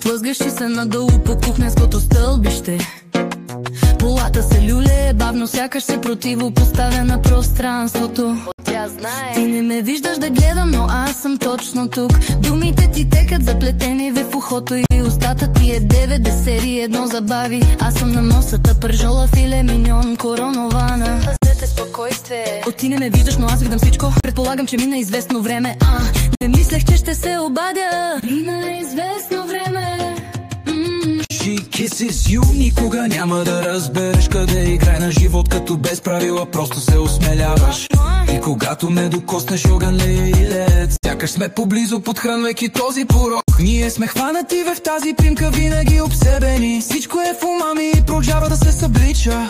Лъзгащи се надолу по кухненското стълбище. Полата се люле бавно, сякаш се противопоставя на пространството. Тя знае. Ти не ме виждаш да гледам, но аз съм точно тук. Думите ти текат заплетени в ухото и устата ти е 91 забави. Аз съм на носата, пържола, филе, миньон, коронована. Пазете спокойствие. От ти не ме виждаш, но аз видам всичко. Предполагам, че мина известно време. Не мислех, че ще се обадя. Мина известно време. She kisses you, никога няма да разбереш къде играй на живот, като без правила просто се осмеляваш. И когато ме докоснеш огън лее и лед, сякаш сме поблизо, подхранвайки този порок. Ние сме хванати в тази примка, винаги обсебени. Всичко е в ума ми и продължава да се съблича.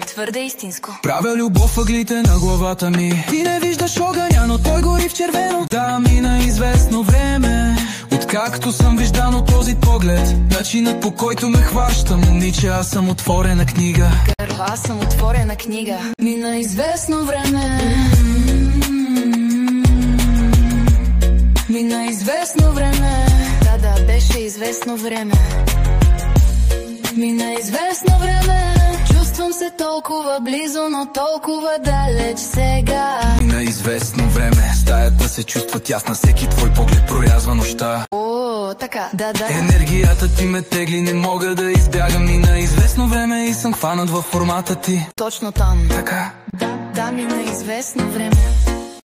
Твърде истинско. Правя любов въглите на главата ми. Ти не виждаш огъня, но той гори в червено. Да, мина известно време, откакто съм виждан от този поглед. Начинът, по който ме хваща, момиче, аз съм отворена книга. Аз съм отворена книга. Мина известно време. Мина известно време. Да, беше известно време. Мина известно време. Чувствам се толкова близо, но толкова далеч сега. Мина известно време. Стаята се чувства тясна, всеки твой поглед прорязва нощта. Така, да. Енергията ти ме тегли, не мога да избягам. Мина известно време и съм хванат във формата ти. Точно там. Така. Да, мина известно време.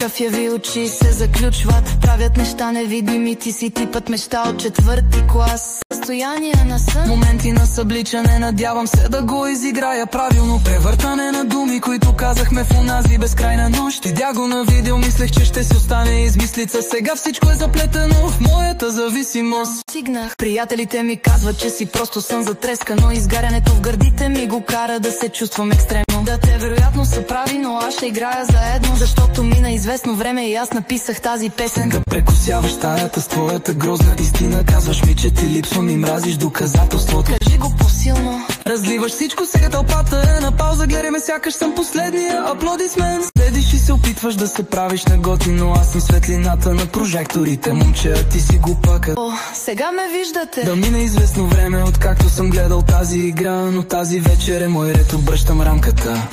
Кафяви очи се заключват, правят неща невидими, ти си типът мечта от 4-ти клас. Състояние на сън, моменти на събличане, надявам се да го изиграя правилно. Превъртане на думи, които казахме в онази безкрайна нощ. Видя го на видео, мислех, че ще си остане измислица. Сега всичко е заплетено в моята зависимост. Стигнах. Приятелите ми казват, че си просто сън затрескано. Изгарянето в гърдите ми го кара да се чувствам екстремно. Да, те вероятно са прави, но аз ще играя заедно, защото мина известно време и аз написах тази песен. Да прекосяваш стаята с твоята грозна истина. Казваш ми, че ти липсвам и мразиш доказателството. Кажи го по-силно. Разливаш всичко, сега тълпата е на пауза. Гледаме, сякаш съм последния аплодисмент. Следиш и се опитваш да се правиш на готин, но аз съм светлината на прожекторите. Момче, а ти си глупака. Сега ме виждате. Да мине известно време, откакто съм гледал тази игра, но тази вечер е мой ред, обръщам рамката.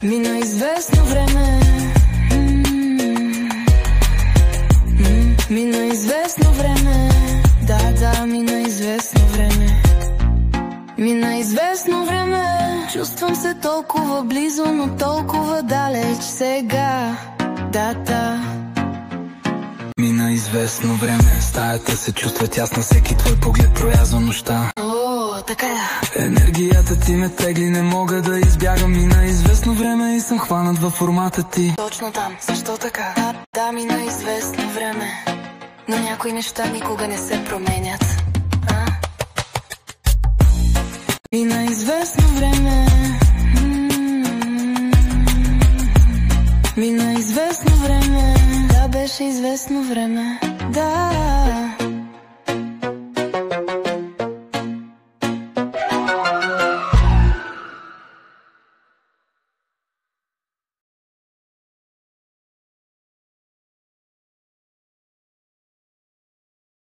Мина известно време. Мина известно време. Да, мина известно време. Мина известно време. Чувствам се толкова близо, но толкова далеч сега. Да. Мина известно време. Стаята се чувства тясна, всеки твой поглед проязва нощта. Така е. Енергията ти ме тегли, не мога да избягам. Мина известно време и съм хванат във формата ти. Точно там. Защо така? Да, мина известно време, но някои неща никога не се променят. Мина известно време. Мина известно време. Да, беше известно време. Да.